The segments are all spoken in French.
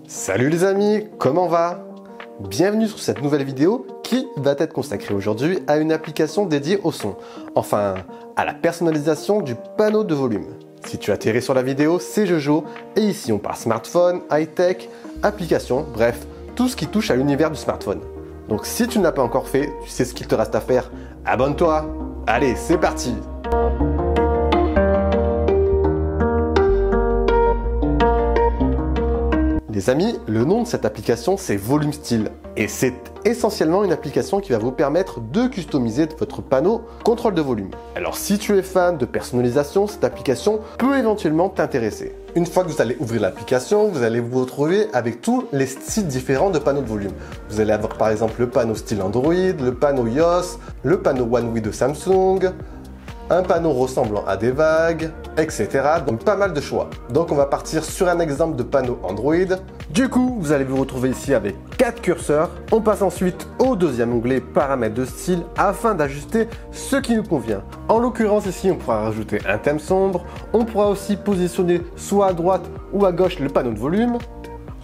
Salut les amis, comment va? Bienvenue sur cette nouvelle vidéo qui va être consacrée aujourd'hui à une application dédiée au son, enfin à la personnalisation du panneau de volume. Si tu atterris sur la vidéo, c'est Jojo et ici on parle smartphone, high-tech, applications, bref, tout ce qui touche à l'univers du smartphone. Donc si tu ne l'as pas encore fait, tu sais ce qu'il te reste à faire, abonne-toi. Allez, c'est parti! Les amis, le nom de cette application c'est Volume Style et c'est essentiellement une application qui va vous permettre de customiser votre panneau contrôle de volume. Alors si tu es fan de personnalisation, cette application peut éventuellement t'intéresser. Une fois que vous allez ouvrir l'application, vous allez vous retrouver avec tous les styles différents de panneaux de volume. Vous allez avoir par exemple le panneau style Android, le panneau iOS, le panneau One UI de Samsung, un panneau ressemblant à des vagues, etc. Donc pas mal de choix. Donc on va partir sur un exemple de panneau Android. Du coup, vous allez vous retrouver ici avec 4 curseurs. On passe ensuite au deuxième onglet paramètres de style afin d'ajuster ce qui nous convient. En l'occurrence ici, on pourra rajouter un thème sombre. On pourra aussi positionner soit à droite ou à gauche le panneau de volume.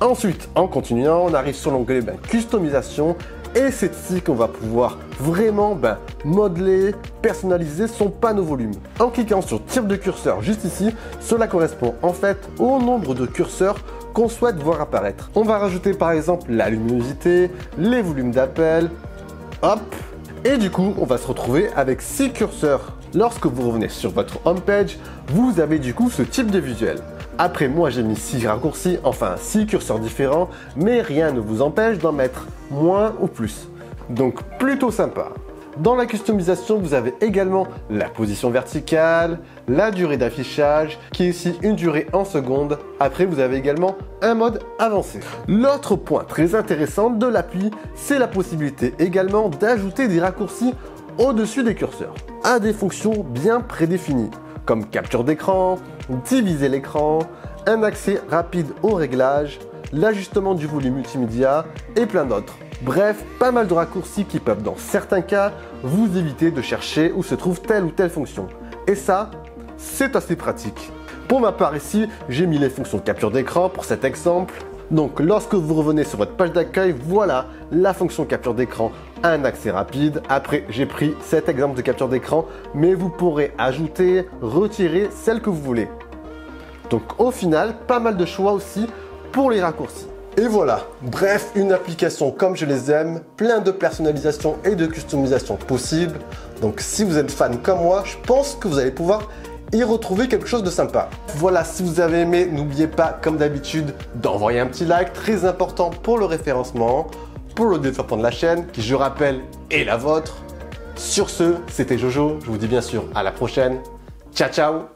Ensuite, en continuant, on arrive sur l'onglet customisation. Et c'est ici qu'on va pouvoir vraiment modeler, personnaliser son panneau volume. En cliquant sur type de curseur juste ici, cela correspond en fait au nombre de curseurs qu'on souhaite voir apparaître. On va rajouter par exemple la luminosité, les volumes d'appel, hop, et du coup on va se retrouver avec 6 curseurs. Lorsque vous revenez sur votre homepage, vous avez du coup ce type de visuel. Après moi j'ai mis 6 raccourcis, enfin 6 curseurs différents, mais rien ne vous empêche d'en mettre moins ou plus. Donc plutôt sympa. Dans la customisation, vous avez également la position verticale, la durée d'affichage, qui est ici une durée en secondes. Après, vous avez également un mode avancé. L'autre point très intéressant de l'appli, c'est la possibilité également d'ajouter des raccourcis au-dessus des curseurs, à des fonctions bien prédéfinies, comme capture d'écran, diviser l'écran, un accès rapide aux réglages, l'ajustement du volume multimédia et plein d'autres. Bref, pas mal de raccourcis qui peuvent dans certains cas vous éviter de chercher où se trouve telle ou telle fonction. Et ça, c'est assez pratique. Pour ma part ici, j'ai mis les fonctions capture d'écran pour cet exemple. Donc lorsque vous revenez sur votre page d'accueil, voilà la fonction capture d'écran, un accès rapide. Après, j'ai pris cet exemple de capture d'écran, mais vous pourrez ajouter, retirer celle que vous voulez. Donc au final, pas mal de choix aussi pour les raccourcis. Et voilà, bref, une application comme je les aime, plein de personnalisation et de customisation possible. Donc si vous êtes fan comme moi, je pense que vous allez pouvoir y retrouver quelque chose de sympa. Voilà, si vous avez aimé, n'oubliez pas, comme d'habitude, d'envoyer un petit like, très important pour le référencement, pour le développement de la chaîne, qui je rappelle est la vôtre. Sur ce, c'était Jojo, je vous dis bien sûr à la prochaine. Ciao ciao!